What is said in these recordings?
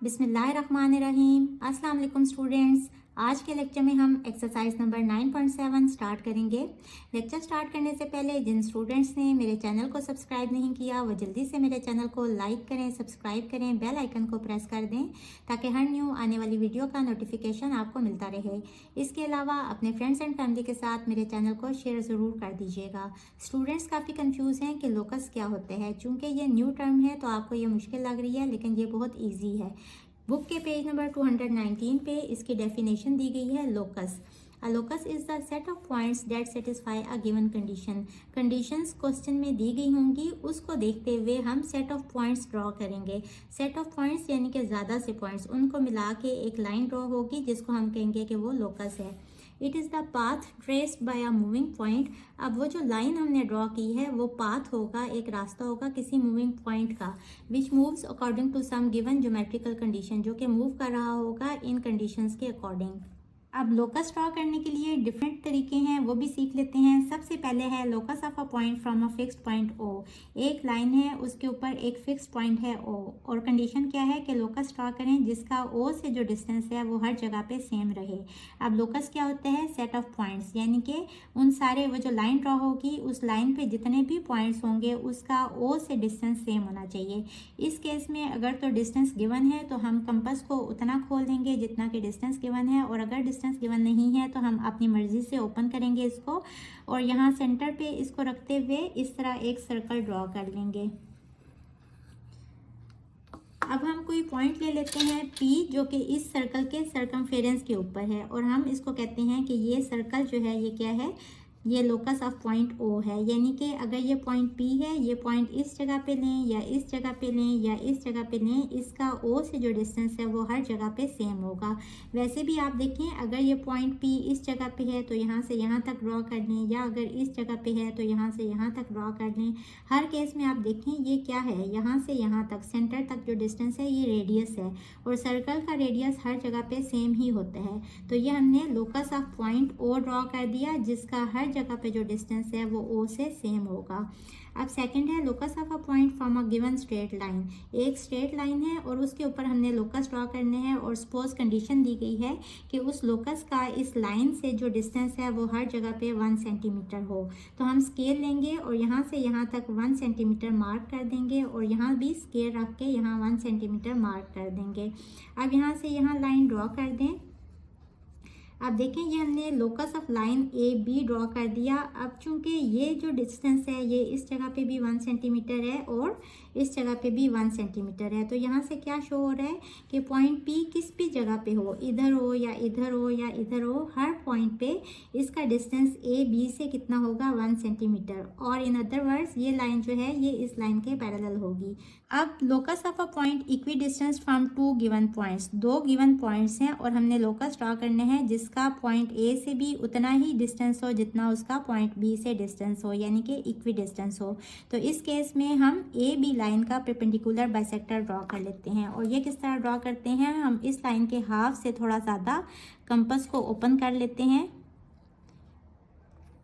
बिस्मिल्लाहिर्रहमानिर्रहीम। अस्सलाम वालेकुम स्टूडेंट्स। आज के लेक्चर में हम एक्सरसाइज नंबर 9.7 स्टार्ट करेंगे। लेक्चर स्टार्ट करने से पहले जिन स्टूडेंट्स ने मेरे चैनल को सब्सक्राइब नहीं किया वो जल्दी से मेरे चैनल को लाइक करें, सब्सक्राइब करें, बेल आइकन को प्रेस कर दें ताकि हर न्यू आने वाली वीडियो का नोटिफिकेशन आपको मिलता रहे। इसके अलावा अपने फ्रेंड्स एंड फैमिली के साथ मेरे चैनल को शेयर ज़रूर कर दीजिएगा। स्टूडेंट्स काफ़ी कंफ्यूज हैं कि लोकस क्या होते हैं। चूँकि ये न्यू टर्म है तो आपको ये मुश्किल लग रही है, लेकिन ये बहुत ईजी है। बुक के पेज नंबर 219 पे इसकी डेफिनेशन दी गई है locus. A locus is the set of points that satisfy a given condition. Conditions question में दी गई होंगी, उसको देखते हुए हम सेट ऑफ पॉइंट्स ड्रॉ करेंगे। सेट ऑफ पॉइंट्स यानी कि ज़्यादा से पॉइंट्स, उनको मिला के एक लाइन ड्रॉ होगी जिसको हम कहेंगे कि वो लोकस है। It is the path traced by a moving point. अब वो जो लाइन हमने ड्रॉ की है वो पाथ होगा, एक रास्ता होगा किसी मूविंग पॉइंट का, which moves according to some given geometrical condition, जो कि मूव कर रहा होगा इन कंडीशंस के अकॉर्डिंग। अब लोकस ड्रॉ करने के लिए डिफरेंट तरीके हैं, वो भी सीख लेते हैं। सबसे पहले है locus of a point from a fixed point O. एक लाइन है, उसके ऊपर एक फिक्स्ड पॉइंट है ओ, और कंडीशन क्या है कि लोकस ड्रॉ करें जिसका ओ से जो डिस्टेंस है वो हर जगह पे सेम रहे। अब लोकस क्या होता है? सेट ऑफ पॉइंट्स, यानी कि उन सारे वो जो लाइन ड्रॉ होगी उस लाइन पे जितने भी पॉइंट्स होंगे उसका ओ से डिस्टेंस सेम होना चाहिए। इस केस में अगर तो डिस्टेंस गिवन है तो हम कंपास को उतना खोल देंगे जितना कि डिस्टेंस गिवन है, और अगर डिस्टेंस गिवन नहीं है तो हम अपनी मर्जी से ओपन करेंगे इसको, और यहाँ सेंटर पे इसको रखते हुए इस तरह एक सर्कल ड्रॉ कर लेंगे। अब हम कोई पॉइंट ले लेते हैं P, जो कि इस सर्कल के सर्कमफेरेंस के ऊपर है, और हम इसको कहते हैं कि ये सर्कल जो है ये क्या है? ये लोकस ऑफ पॉइंट O है। यानी कि अगर ये पॉइंट P है, ये पॉइंट इस जगह पे लें या इस जगह पे लें या इस जगह पे लें, इसका O से जो डिस्टेंस है वो हर जगह पे सेम होगा। वैसे भी आप देखें, अगर ये पॉइंट P इस जगह पे है तो यहाँ से यहाँ तक ड्रॉ कर लें, या अगर इस जगह पे है तो यहाँ से यहाँ तक ड्रॉ कर लें। हर केस में आप देखें ये क्या है, यहाँ से यहाँ तक सेंटर तक जो डिस्टेंस है ये रेडियस है, और सर्कल का रेडियस हर जगह पे सेम ही होता है। तो ये हमने locus of point O draw कर दिया जिसका हर जगह पे जो डिस्टेंस है वो O से सेम होगा। अब सेकंड है locus of a point from a given straight line. एक स्ट्रेट लाइन है और उसके ऊपर हमने लोकस ड्रॉ करने हैं, और सपोज कंडीशन दी गई है कि उस लोकस का इस लाइन से जो डिस्टेंस है वो हर जगह पे 1 सेंटीमीटर हो। तो हम स्केल लेंगे और यहाँ से यहाँ तक 1 सेंटीमीटर मार्क कर देंगे, और यहाँ भी स्केल रख के यहाँ 1 सेंटीमीटर मार्क कर देंगे। अब यहाँ से यहाँ लाइन ड्रॉ कर दें। अब देखें ये हमने locus of line A B draw कर दिया। अब चूंकि ये जो डिस्टेंस है ये इस जगह पे भी 1 सेंटीमीटर है और इस जगह पे भी 1 सेंटीमीटर है, तो यहाँ से क्या शो हो रहा है कि पॉइंट पी किस भी जगह पे हो, इधर हो या इधर हो या इधर हो, हर पॉइंट पे इसका डिस्टेंस ए बी से कितना होगा? 1 सेंटीमीटर। और इन अदर वर्ड्स ये लाइन जो है ये इस लाइन के पैरेलल होगी। अब locus of a point equi distance from 2 given points. 2 given points हैं और हमने लोकस ड्रॉ करने हैं जिसका पॉइंट ए से भी उतना ही डिस्टेंस हो जितना उसका पॉइंट बी से डिस्टेंस हो, यानी कि इक्वी डिस्टेंस हो। तो इस केस में हम ए बी लाइन का परपेंडिकुलर बाइसेक्टर ड्रॉ कर लेते हैं। और ये किस तरह ड्रॉ करते हैं? हम इस लाइन के हाफ से थोड़ा ज़्यादा कंपास को ओपन कर लेते हैं।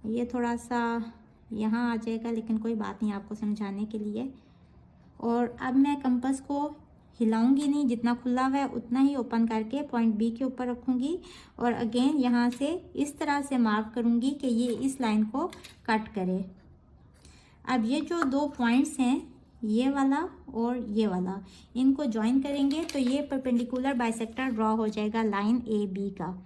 ये थोड़ा सा यहाँ आ जाएगा, लेकिन कोई बात नहीं आपको समझाने के लिए। और अब मैं कंपास को हिलाऊंगी नहीं, जितना खुला हुआ है उतना ही ओपन करके पॉइंट बी के ऊपर रखूंगी, और अगेन यहाँ से इस तरह से मार्क करूंगी कि ये इस लाइन को कट करे। अब ये जो 2 पॉइंट्स हैं, ये वाला और ये वाला, इनको ज्वाइन करेंगे तो ये परपेंडिकुलर बाइसेक्टर ड्रॉ हो जाएगा लाइन ए बी का।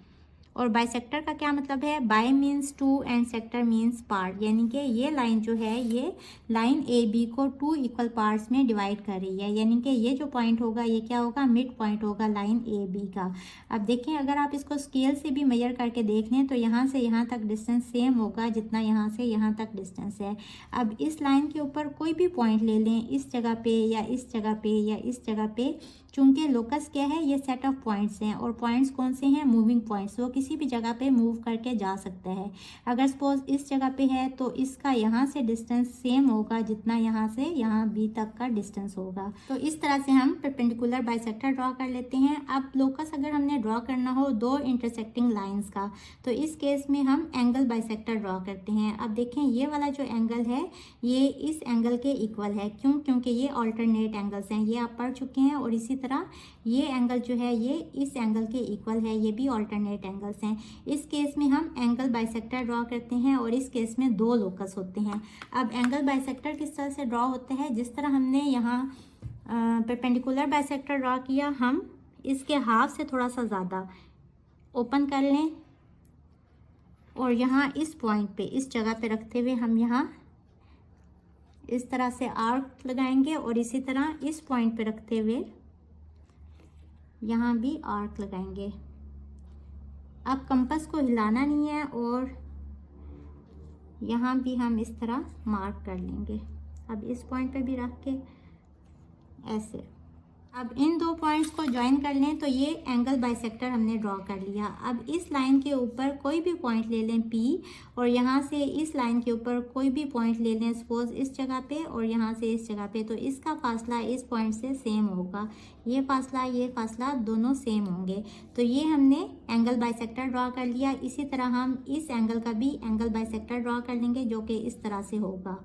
और बाइसेक्टर का क्या मतलब है? Bye means 2 and sector means part, यानी कि ये लाइन जो है ये लाइन ए बी को 2 इक्वल पार्ट्स में डिवाइड कर रही है, यानी कि ये जो पॉइंट होगा ये क्या होगा? मिड पॉइंट होगा लाइन ए बी का। अब देखें, अगर आप इसको स्केल से भी मेजर करके देख लें तो यहाँ से यहाँ तक डिस्टेंस सेम होगा जितना यहाँ से यहाँ तक डिस्टेंस है। अब इस लाइन के ऊपर कोई भी पॉइंट ले लें, इस जगह पे या इस जगह पे या इस जगह पे, चूंकि लोकस क्या है? ये सेट ऑफ पॉइंट्स हैं, और पॉइंट्स कौन से हैं? Moving points. वो किसी किसी भी जगह पे मूव करके जा सकता है। अगर सपोज इस जगह पे है तो इसका यहाँ से डिस्टेंस सेम होगा जितना यहाँ से यहाँ बी तक का डिस्टेंस होगा। तो इस तरह से हम परपेंडिकुलर बाइसेक्टर ड्रॉ कर लेते हैं। अब लोकस अगर हमने ड्रॉ करना हो दो इंटरसेक्टिंग लाइंस का, तो इस केस में हम एंगल बाइसेक्टर ड्रॉ करते हैं। अब देखें ये वाला जो एंगल है ये इस एंगल के इक्वल है। क्यों? क्योंकि ये ऑल्टरनेट एंगल्स हैं, ये आप पढ़ चुके हैं। और इसी तरह ये एंगल जो है ये इस एंगल के इक्वल है, ये भी ऑल्टरनेट एंगल्स हैं। इस केस में हम एंगल बाइसेक्टर ड्रॉ करते हैं और इस केस में दो लोकस होते हैं। अब एंगल बाइसेक्टर किस तरह से ड्रॉ होता है, जिस तरह हमने यहाँ परपेंडिकुलर बाइसेक्टर ड्रॉ किया, हम इसके हाफ से थोड़ा सा ज़्यादा ओपन कर लें और यहाँ इस पॉइंट पे, इस जगह पे रखते हुए हम यहाँ इस तरह से आर्क लगाएंगे और इसी तरह इस पॉइंट पे रखते हुए यहाँ भी आर्क लगाएंगे। अब कंपास को हिलाना नहीं है और यहाँ भी हम इस तरह मार्क कर लेंगे। अब इस पॉइंट पे भी रख के ऐसे। अब इन दो पॉइंट्स को ज्वाइन कर लें तो ये एंगल बाइसेक्टर हमने ड्रॉ कर लिया। अब इस लाइन के ऊपर कोई भी पॉइंट ले लें P और यहाँ से इस लाइन के ऊपर कोई भी पॉइंट ले लें सपोज इस जगह पे और यहाँ से इस जगह पे, तो इसका फासला इस पॉइंट से सेम होगा। ये फासला दोनों सेम होंगे। तो ये हमने एंगल बाइसेक्टर ड्रॉ कर लिया। इसी तरह हम इस एंगल का भी एंगल बाइसेक्टर ड्रॉ कर लेंगे जो कि इस तरह से होगा।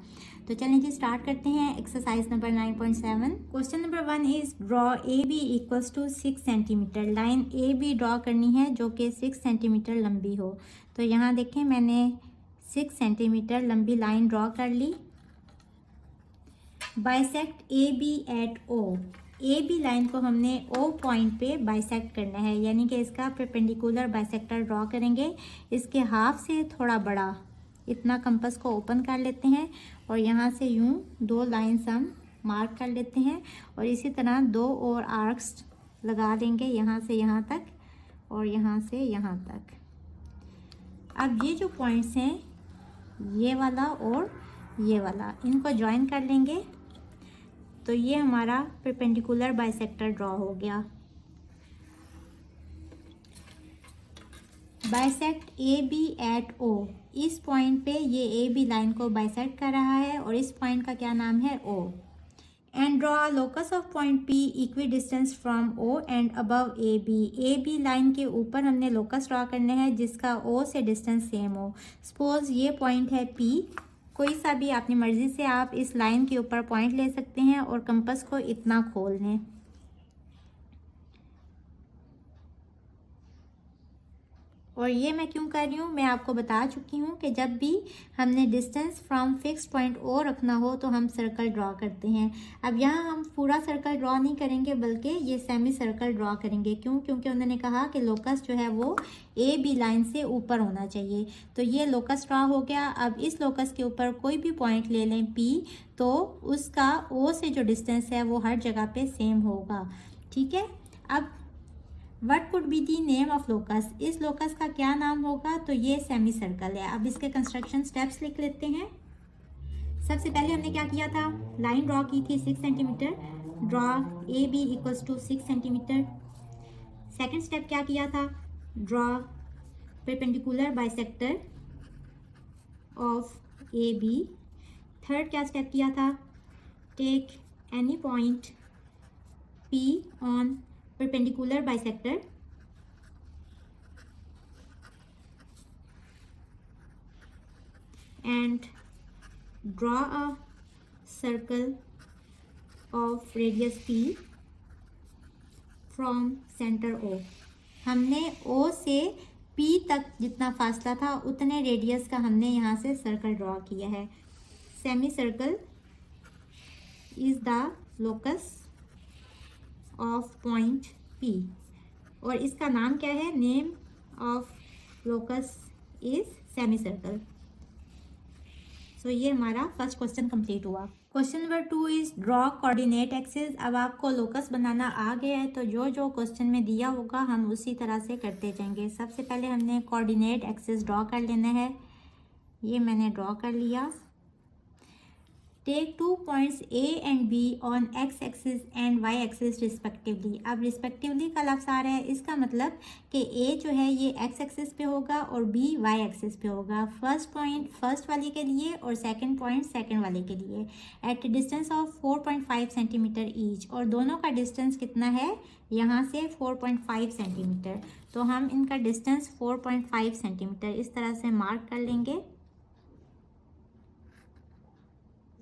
तो चलिए जी स्टार्ट करते हैं exercise number 9.7। Question number 1 is draw A B equals to 6 centimetre. Line A B draw करनी है जो कि 6 सेंटीमीटर लंबी हो। तो यहाँ देखें मैंने 6 सेंटीमीटर लंबी लाइन ड्रॉ कर ली। Bisect A B at O. A B line को हमने ओ पॉइंट पे बाइसेक्ट करना है, यानी कि इसका परपेंडिकुलर बाइसेक्टर ड्रॉ करेंगे। इसके हाफ से थोड़ा बड़ा इतना कंपास को ओपन कर लेते हैं और यहाँ से यूं दो लाइंस हम मार्क कर लेते हैं और इसी तरह दो और आर्क्स लगा देंगे यहाँ से यहाँ तक और यहाँ से यहाँ तक। अब ये जो पॉइंट्स हैं ये वाला और ये वाला, इनको ज्वाइन कर लेंगे तो ये हमारा परपेंडिकुलर बाइसेक्टर ड्रॉ हो गया। बाइसेक्ट ए बी एट ओ। इस पॉइंट पे ये ए बी लाइन को बाइसेक्ट कर रहा है और इस पॉइंट का क्या नाम है O. And draw locus of point P equidistance from O and above A B. A B line के ऊपर हमने लोकस ड्रॉ करना है जिसका ओ से डिस्टेंस सेम हो। सपोज ये पॉइंट है पी, कोई सा भी अपनी मर्जी से आप इस लाइन के ऊपर पॉइंट ले सकते हैं और कंपास को इतना खोल लें। और ये मैं क्यों कर रही हूँ मैं आपको बता चुकी हूँ कि जब भी हमने distance from fix point O रखना हो तो हम सर्कल ड्रॉ करते हैं। अब यहाँ हम पूरा सर्कल ड्रॉ नहीं करेंगे बल्कि ये सेमी सर्कल ड्रॉ करेंगे। क्यों? क्योंकि उन्होंने कहा कि लोकस जो है वो ए बी लाइन से ऊपर होना चाहिए। तो ये लोकस ड्रॉ हो गया। अब इस लोकस के ऊपर कोई भी पॉइंट ले लें P, तो उसका ओ से जो डिस्टेंस है वो हर जगह पे सेम होगा। ठीक है। अब what could be the name of locus. इस लोकस का क्या नाम होगा? तो ये सेमी सर्कल है। अब इसके कंस्ट्रक्शन स्टेप्स लिख लेते हैं। सबसे पहले हमने क्या किया था, लाइन ड्रॉ की थी 6 centimetre. Draw A B equals to 6 centimetre. Second step क्या किया था, draw perpendicular bisector of A B. Third क्या स्टेप किया था, take any point P on perpendicular bisector and draw a circle of radius P from center O। हमने O से P तक जितना फासला था उतने रेडियस का हमने यहाँ से सर्कल ड्रॉ किया है। Semicircle is the locus of point P और इसका नाम क्या है, name of locus is semicircle. So ये हमारा फर्स्ट क्वेश्चन कंप्लीट हुआ। Question number 2 is draw coordinate axis. अब आपको लोकस बनाना आ गया है तो जो जो क्वेश्चन में दिया होगा हम उसी तरह से करते जाएंगे। सबसे पहले हमने कोऑर्डिनेट एक्सिस ड्रॉ कर लेना है। ये मैंने ड्रॉ कर लिया। Take 2 points A and B on x axis and y axis respectively. अब रिस्पेक्टिवली का लफ्ज़ आ रहा है, इसका मतलब कि A जो है ये x एक्सिस पे होगा और B y एक्सिस पे होगा। फर्स्ट पॉइंट फर्स्ट वाले के लिए और सेकंड पॉइंट सेकंड वाले के लिए at distance of 4.5 centimetre each, और दोनों का डिस्टेंस कितना है यहाँ से 4.5 सेंटीमीटर। तो हम इनका डिस्टेंस 4.5 सेंटीमीटर इस तरह से मार्क कर लेंगे।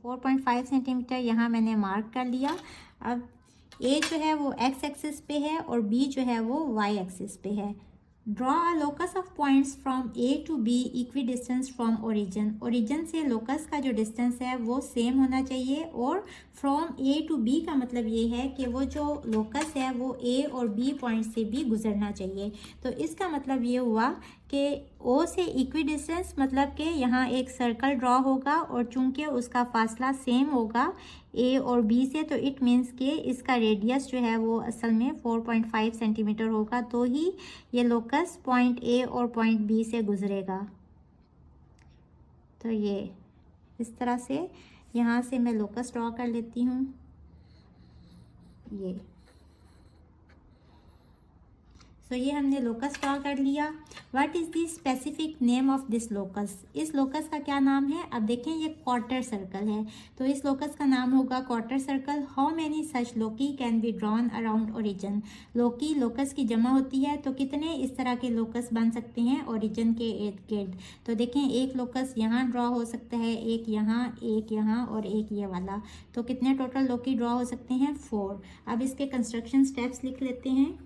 4.5 सेंटीमीटर यहाँ मैंने मार्क कर लिया। अब A जो है वो x एक्सिस पे है और B जो है वो y एक्सिस पे है। Draw a locus of points from A to B equidistance from origin. Origin से लोकस का जो डिस्टेंस है वो सेम होना चाहिए, और फ्रॉम A टू B का मतलब ये है कि वो जो लोकस है वो A और B पॉइंट से भी गुजरना चाहिए। तो इसका मतलब ये हुआ कि O से इक्वी डिस्टेंस मतलब कि यहाँ एक सर्कल ड्रॉ होगा, और चूंकि उसका फासला सेम होगा A और B से, तो इट मीन्स कि इसका रेडियस जो है वो असल में 4.5 सेंटीमीटर होगा, तो ही ये लोकस पॉइंट A और पॉइंट B से गुजरेगा। तो ये इस तरह से यहाँ से मैं लोकस ड्रॉ कर लेती हूँ। ये तो ये हमने लोकस ड्रॉ कर लिया। What is the specific name of this locus? इस लोकस का क्या नाम है? अब देखें ये क्वार्टर सर्कल है, तो इस लोकस का नाम होगा quarter circle. How many such loci can be drawn around origin? Loki locus की जमा होती है, तो कितने इस तरह के लोकस बन सकते हैं ओरिजिन के इर्द गिर्द? तो देखें एक लोकस यहाँ ड्रॉ हो सकता है, एक यहाँ और एक ये वाला। तो कितने टोटल लोकी ड्रॉ हो सकते हैं? 4। अब इसके कंस्ट्रक्शन स्टेप्स लिख लेते हैं।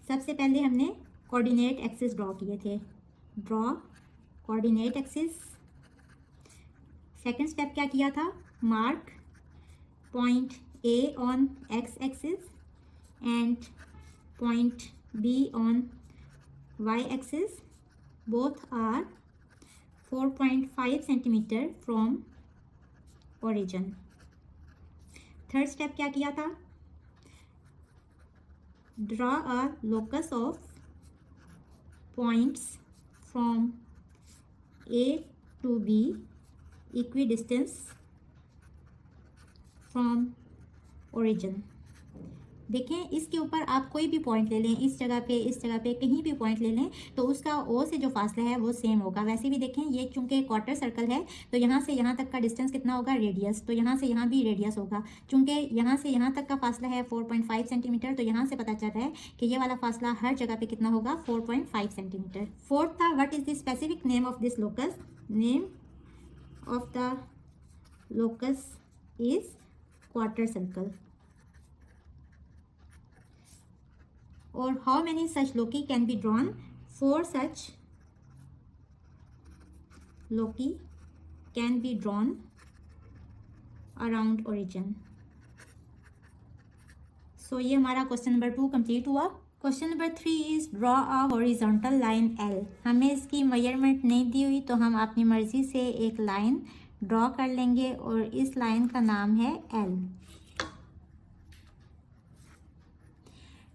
सबसे पहले हमने कोऑर्डिनेट एक्सिस ड्रॉ किए थे। Draw coordinate axis. Second step क्या किया था? Mark point A on x axis and point B on y axis, both are 4.5 centimetre from origin. Third step क्या किया था? Draw a locus of points from A to B equidistance from origin। देखें इसके ऊपर आप कोई भी point ले लें, इस जगह पे कहीं भी पॉइंट ले लें, तो उसका O से जो फासला है वो सेम होगा। वैसे भी देखें ये चूंकि क्वार्टर सर्कल है, तो यहाँ से यहाँ तक का डिस्टेंस कितना होगा? रेडियस। तो यहाँ से यहाँ भी रेडियस होगा। चूंकि यहाँ से यहाँ तक का फासला है 4.5 सेंटीमीटर, तो यहाँ से पता चल रहा है कि ये वाला फासला हर जगह पे कितना होगा? 4.5 सेंटीमीटर। फोर्थ था what is the specific name of this locus? Name of the locus is quarter circle. और how many such loci can be drawn? 4 such loci can be drawn around origin. So ये हमारा question number 2 complete हुआ। Question number 3 is draw a horizontal line L। हमें इसकी measurement नहीं दी हुई, तो हम अपनी मर्जी से एक लाइन ड्रॉ कर लेंगे, और इस लाइन का नाम है L।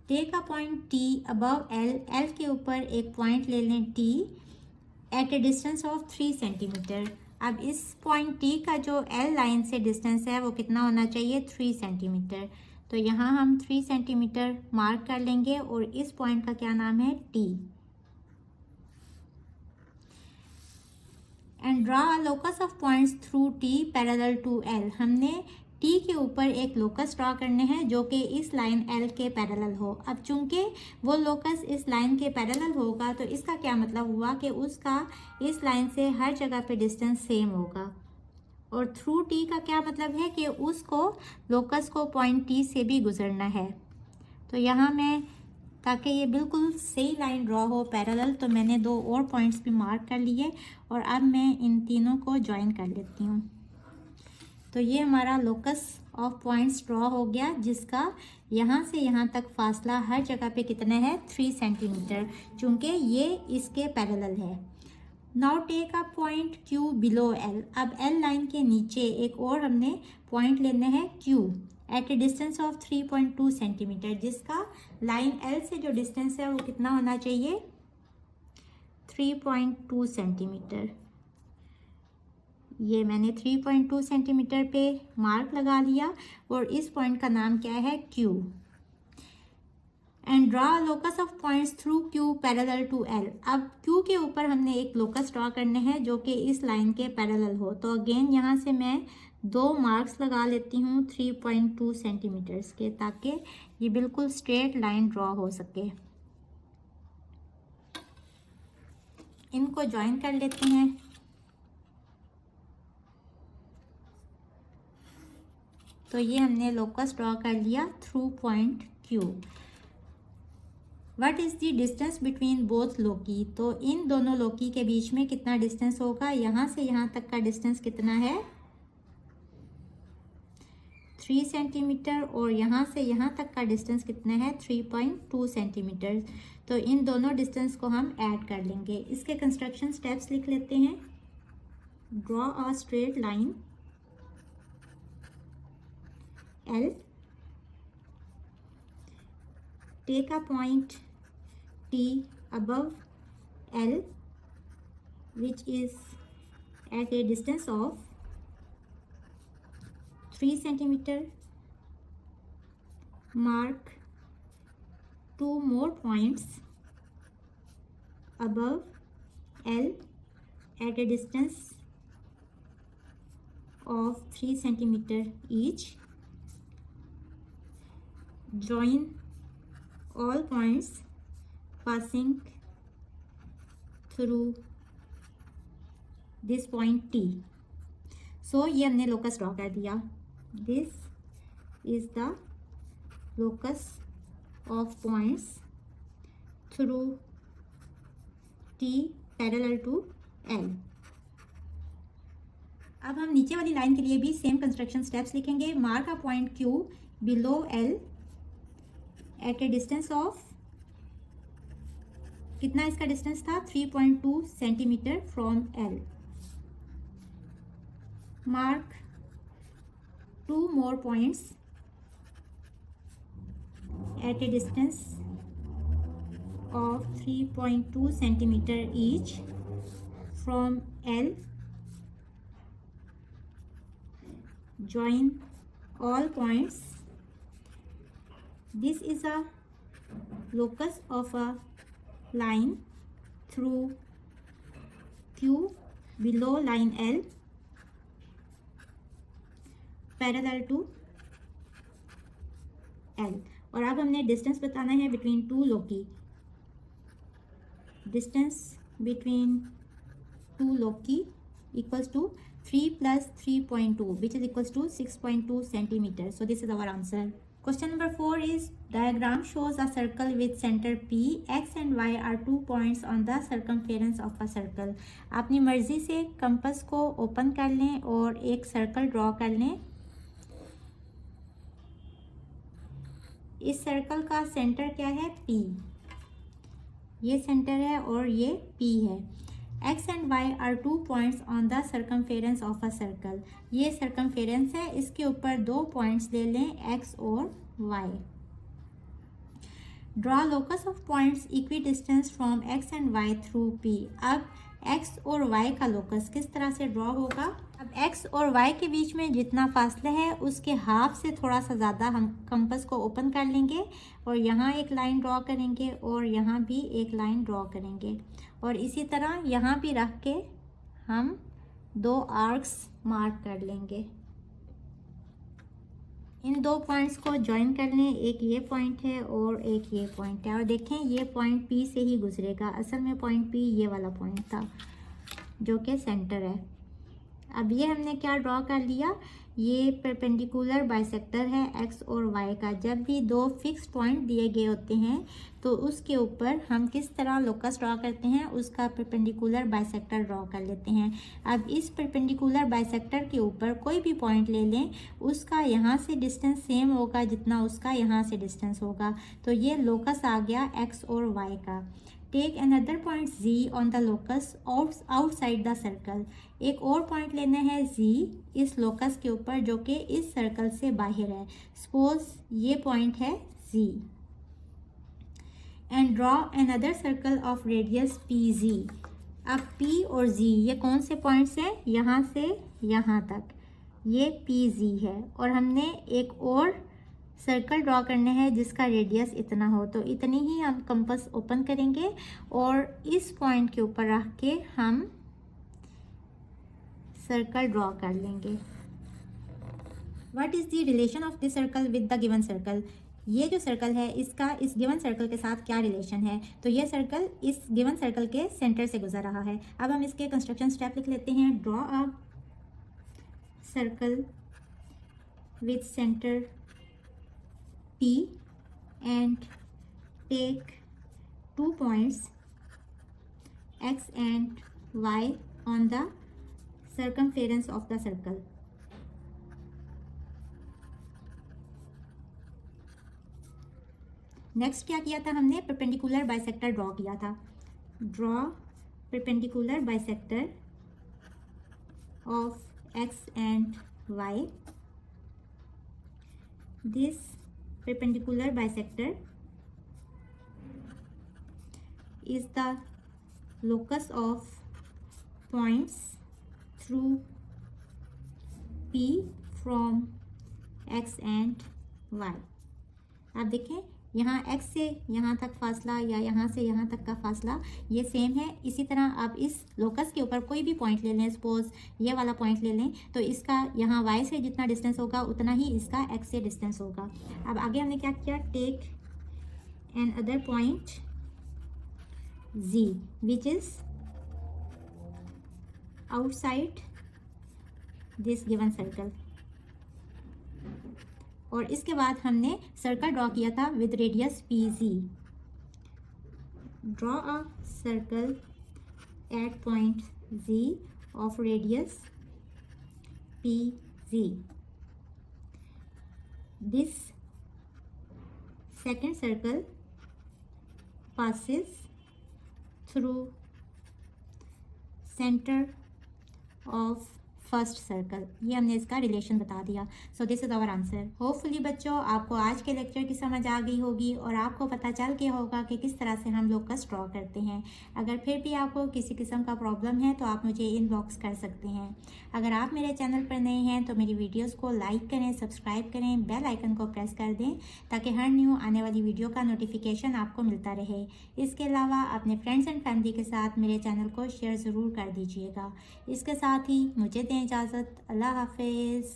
Take a point T above L। L के ऊपर एक पॉइंट ले लें T at a distance of 3 centimetre. अब इस पॉइंट T का जो L लाइन से डिस्टेंस है वो कितना होना चाहिए? 3 सेंटीमीटर। तो यहाँ हम 3 सेंटीमीटर मार्क कर लेंगे, और इस पॉइंट का क्या नाम है? T। And draw a locus of points through T parallel to L। हमने T के ऊपर एक लोकस ड्रॉ करने हैं जो कि इस लाइन L के पैरेलल हो। अब चूंकि वो लोकस इस लाइन के पैरेलल होगा, तो इसका क्या मतलब हुआ कि उसका इस लाइन से हर जगह पे डिस्टेंस सेम होगा। और थ्रू T का क्या मतलब है कि उसको लोकस को पॉइंट T से भी गुजरना है। तो यहाँ मैं, ताकि ये बिल्कुल सही लाइन ड्रॉ हो पैरेलल, तो मैंने 2 और पॉइंट्स भी मार्क कर लिए, और अब मैं इन तीनों को ज्वाइन कर लेती हूँ। तो ये हमारा लोकस ऑफ पॉइंट्स ड्रॉ हो गया, जिसका यहाँ से यहाँ तक फासला हर जगह पे कितना है? 3 सेंटीमीटर, चूँकि ये इसके पैरेलल है। Now take a point Q below L। अब L लाइन के नीचे एक और हमने पॉइंट लेना है Q at a distance of 3.2 centimetre, जिसका लाइन L से जो डिस्टेंस है वो कितना होना चाहिए? 3.2 सेंटीमीटर। ये मैंने 3.2 सेंटीमीटर पे मार्क लगा लिया और इस पॉइंट का नाम क्या है, Q। And draw locus of points through Q parallel to L। अब Q के ऊपर हमने एक लोकस ड्रॉ करने हैं जो कि इस लाइन के पैरेलल हो। तो अगेन यहाँ से मैं 2 मार्क्स लगा लेती हूँ 3.2 सेंटीमीटर्स के, ताकि ये बिल्कुल स्ट्रेट लाइन ड्रॉ हो सके। इनको ज्वाइन कर लेते हैं। तो ये हमने लोकस ड्रॉ कर लिया through point Q। What is the distance between both loci. तो इन दोनों लोकी के बीच में कितना डिस्टेंस होगा, यहाँ से यहाँ तक का डिस्टेंस कितना है, 3 सेंटीमीटर, और यहाँ से यहाँ तक का डिस्टेंस कितना है, 3.2 सेंटीमीटर। तो इन दोनों डिस्टेंस को हम ऐड कर लेंगे। इसके कंस्ट्रक्शन स्टेप्स लिख लेते हैं। Draw a straight line L, take a point T above L which is at a distance of 3 centimeter. Mark 2 more points above L at a distance of 3 centimeter each. Join all points passing through this point T. So ये हमने locus draw कर दिया। This is the locus of points through T parallel to L. अब हम नीचे वाली line के लिए भी सेम कंस्ट्रक्शन स्टेप्स लिखेंगे। Mark a point Q below L at a distance of, कितना इसका डिस्टेंस था, 3.2 centimetre from L। Mark 2 more points at a distance of 3.2 centimeter each from L. Join all points. This is a locus of a line through Q below line L parallel to L। और अब हमने distance बताना है between two Loki. Distance between two Loki equals to 3 plus 3.2 which is equals to 6.2 centimeters. So this is our answer. Question number 4 is diagram shows a circle with center P. X and Y are 2 points on the circumference of a circle. अपनी मर्जी से compass को open कर लें और एक circle draw कर लें। इस सर्कल का सेंटर क्या है, P। ये सेंटर है और ये P है। X and Y are 2 points on the circumference of a circle. ये circumference है, इसके ऊपर 2 पॉइंट्स ले लें, X और Y। Draw locus of points equidistant from X and Y through P. अब X और Y का लोकस किस तरह से ड्रॉ होगा। अब X और Y के बीच में जितना फासला है उसके हाफ से थोड़ा सा ज़्यादा हम कंपास को ओपन कर लेंगे और यहाँ एक लाइन ड्रॉ करेंगे और यहाँ भी एक लाइन ड्रॉ करेंगे और इसी तरह यहाँ भी रख के हम 2 आर्क्स मार्क कर लेंगे। इन 2 पॉइंट्स को ज्वाइन कर लें। एक ये पॉइंट है और एक ये पॉइंट है और देखें ये पॉइंट P से ही गुजरेगा। असल में पॉइंट P ये वाला पॉइंट था जो कि सेंटर है। अब ये हमने क्या ड्रॉ कर लिया, ये परपेंडिकुलर बाइसेक्टर है X और Y का। जब भी 2 फिक्स पॉइंट दिए गए होते हैं तो उसके ऊपर हम किस तरह लोकस ड्रॉ करते हैं, उसका परपेंडिकुलर बाइसेक्टर ड्रॉ कर लेते हैं। अब इस परपेंडिकुलर बाइसेक्टर के ऊपर कोई भी पॉइंट ले लें, उसका यहाँ से डिस्टेंस सेम होगा जितना उसका यहाँ से डिस्टेंस होगा। तो ये लोकस आ गया X और Y का। Take another point Z on the locus outside the circle. एक और पॉइंट लेना है Z इस लोकस के ऊपर जो कि इस सर्कल से बाहर है। सपोज ये पॉइंट है Z। And draw another circle of radius PZ। अब P और Z ये कौन से पॉइंट्स हैं, यहाँ से यहाँ तक ये PZ है और हमने एक और सर्कल ड्रॉ करने हैं जिसका रेडियस इतना हो, तो इतनी ही हम कंपास ओपन करेंगे और इस पॉइंट के ऊपर रख के हम सर्कल ड्रॉ कर लेंगे। What is the relation of this circle with the given circle? ये जो सर्कल है इसका इस गिवन सर्कल के साथ क्या रिलेशन है? तो ये सर्कल इस गिवन सर्कल के सेंटर से गुजर रहा है। अब हम इसके कंस्ट्रक्शन स्टेप लिख लेते हैं। Draw a circle with centre P and take 2 points X and Y on the circumference of the circle. Next क्या किया था हमने? परपेंडिकुलर बाइसेक्टर ड्रॉ किया था। Draw perpendicular bisector of X and Y. This perpendicular bisector is the locus of points through P from X and Y. आप देखें यहाँ X से यहाँ तक फासला या यहाँ से यहाँ तक का फासला ये सेम है। इसी तरह आप इस लोकस के ऊपर कोई भी पॉइंट ले लें, सपोज ये वाला पॉइंट ले लें, तो इसका यहाँ Y से जितना डिस्टेंस होगा उतना ही इसका X से डिस्टेंस होगा। अब आगे हमने क्या किया? Take another point Z which is outside this given circle, और इसके बाद हमने सर्कल ड्रॉ किया था with radius PZ. Draw a circle at point Z of radius PZ. This second circle passes through center of first circle. ये हमने इसका relation बता दिया। So this is our answer. Hopefully बच्चों आपको आज के लेक्चर की समझ आ गई होगी और आपको पता चल गया होगा कि किस तरह से हम लोकस ड्रॉ करते हैं। अगर फिर भी आपको किसी किस्म का प्रॉब्लम है तो आप मुझे इनबॉक्स कर सकते हैं। अगर आप मेरे चैनल पर नए हैं तो मेरी वीडियोज़ को लाइक करें, सब्सक्राइब करें, बेल आइकन को प्रेस कर दें ताकि हर न्यू आने वाली वीडियो का नोटिफिकेशन आपको मिलता रहे। इसके अलावा अपने फ्रेंड्स एंड फैमिली के साथ मेरे चैनल को शेयर ज़रूर कर दीजिएगा। इसके साथ ही मुझे दें इजाज़त। अल्लाह हाफिज़।